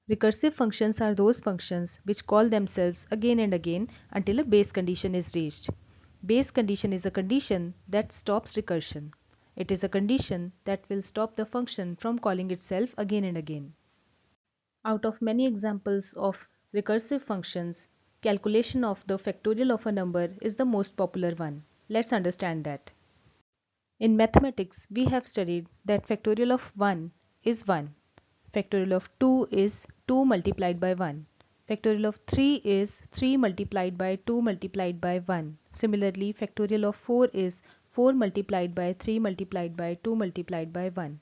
Recursive functions are those functions which call themselves again and again until a base condition is reached. Base condition is a condition that stops recursion. It is a condition that will stop the function from calling itself again and again. Out of many examples of recursive functions, calculation of the factorial of a number is the most popular one. Let's understand that. In mathematics, we have studied that factorial of 1 is 1. Factorial of 2 is 2 multiplied by 1. Factorial of 3 is 3 multiplied by 2 multiplied by 1. Similarly, factorial of 4 is 4 multiplied by 3 multiplied by 2 multiplied by 1.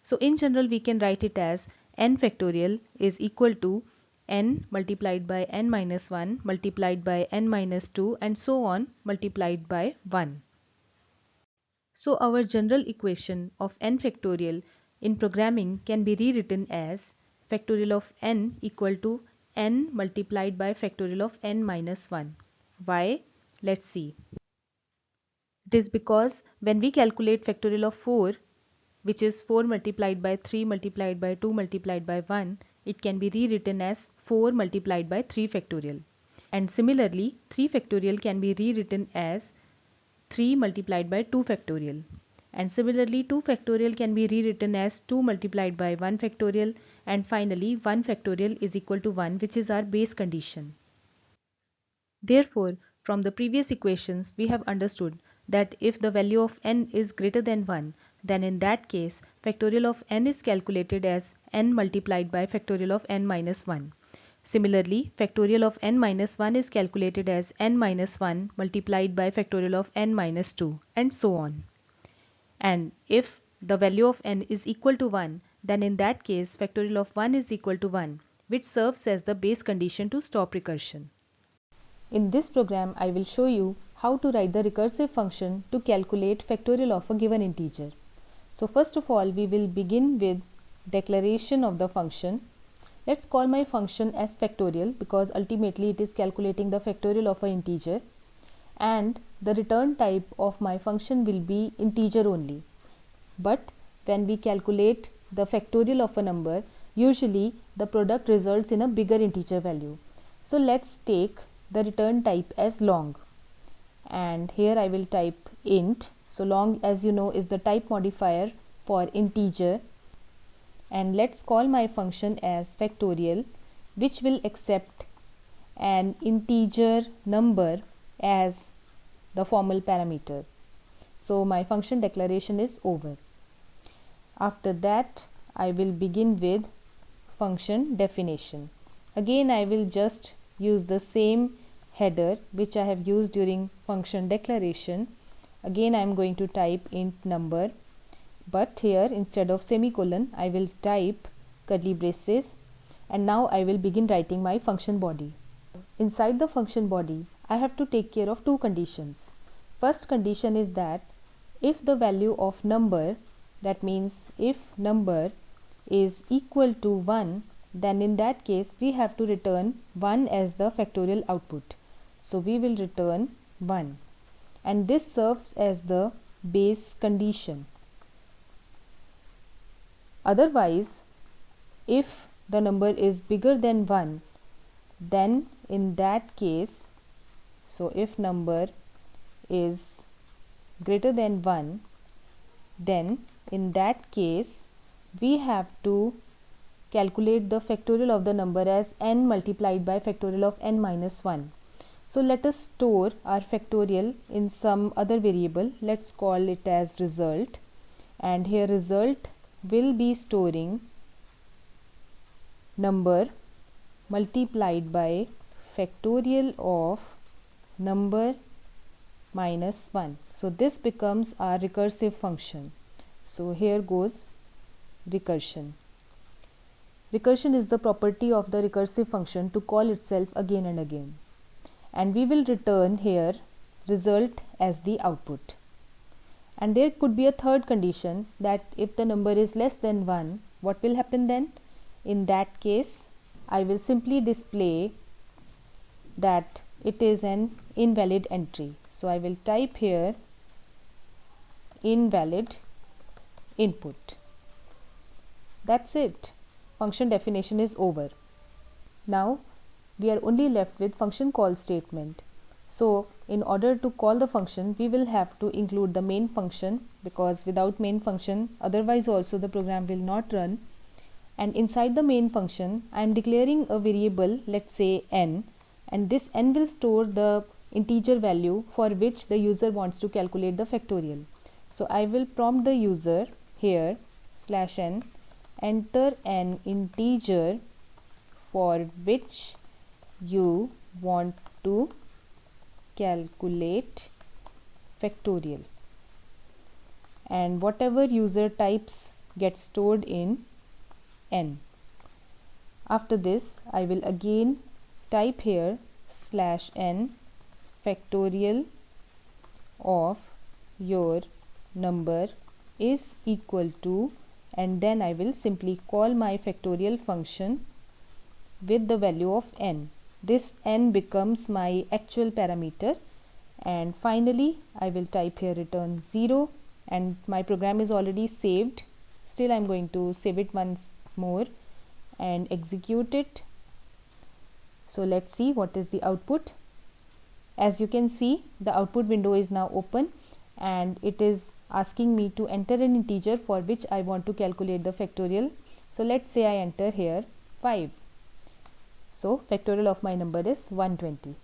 So in general, we can write it as n factorial is equal to n multiplied by n minus 1 multiplied by n minus 2 and so on multiplied by 1. So our general equation of n factorial in programming can be rewritten as factorial of n equal to n multiplied by factorial of n minus 1. Why? Let's see. It is because when we calculate factorial of 4, which is 4 multiplied by 3 multiplied by 2 multiplied by 1, it can be rewritten as 4 multiplied by 3 factorial. And similarly, 3 factorial can be rewritten as 3 multiplied by 2 factorial. And similarly, 2 factorial can be rewritten as 2 multiplied by 1 factorial. And finally, 1 factorial is equal to 1, which is our base condition. Therefore, from the previous equations, we have understood that if the value of n is greater than 1, then in that case, factorial of n is calculated as n multiplied by factorial of n minus 1. Similarly, factorial of n minus 1 is calculated as n minus 1 multiplied by factorial of n minus 2 and so on. And if the value of n is equal to 1, then in that case factorial of 1 is equal to 1, which serves as the base condition to stop recursion. In this program, I will show you how to write the recursive function to calculate factorial of a given integer. So first of all, we will begin with declaration of the function. Let's call my function as factorial because ultimately it is calculating the factorial of an integer, and the return type of my function will be integer only. But when we calculate the factorial of a number, usually the product results in a bigger integer value. So let's take the return type as long, and here I will type int. So long, as you know, is the type modifier for integer. And let's call my function as factorial, which will accept an integer number as the formal parameter. So my function declaration is over. After that, I will begin with function definition. Again, I will just use the same header which I have used during function declaration. Again, I am going to type int number, but here instead of semicolon I will type curly braces, and now I will begin writing my function body. Inside the function body, I have to take care of two conditions. First condition is that if the value of number, that means if number is equal to 1, then in that case we have to return 1 as the factorial output. So we will return 1, and this serves as the base condition. Otherwise, if the number is bigger than 1, then in that case, so if number is greater than 1, then in that case we have to calculate the factorial of the number as n multiplied by factorial of n minus 1. So let us store our factorial in some other variable. Let's call it as result, and here result will be storing number multiplied by factorial of number minus 1. So this becomes our recursive function. So here goes recursion. Recursion is the property of the recursive function to call itself again and again. And we will return here result as the output. And there could be a third condition, that if the number is less than 1, what will happen then? In that case, I will simply display that it is an invalid entry. So I will type here invalid input. That's it. function definition is over. Now we are only left with function call statement. So in order to call the function, we will have to include the main function, because without main function otherwise also the program will not run. And inside the main function I am declaring a variable, let's say n, and this n will store the integer value for which the user wants to calculate the factorial. So I will prompt the user here /n, enter an integer for which you want to calculate factorial, and whatever user types gets stored in n. After this I will again type here /n factorial of your number is equal to, and then I will simply call my factorial function with the value of n. This n becomes my actual parameter, and finally I will type here return 0, and my program is already saved. Still I am going to save it once more and execute it. So let's see what is the output. As you can see, the output window is now open and it is asking me to enter an integer for which I want to calculate the factorial. So let's say I enter here 5. So factorial of my number is 120.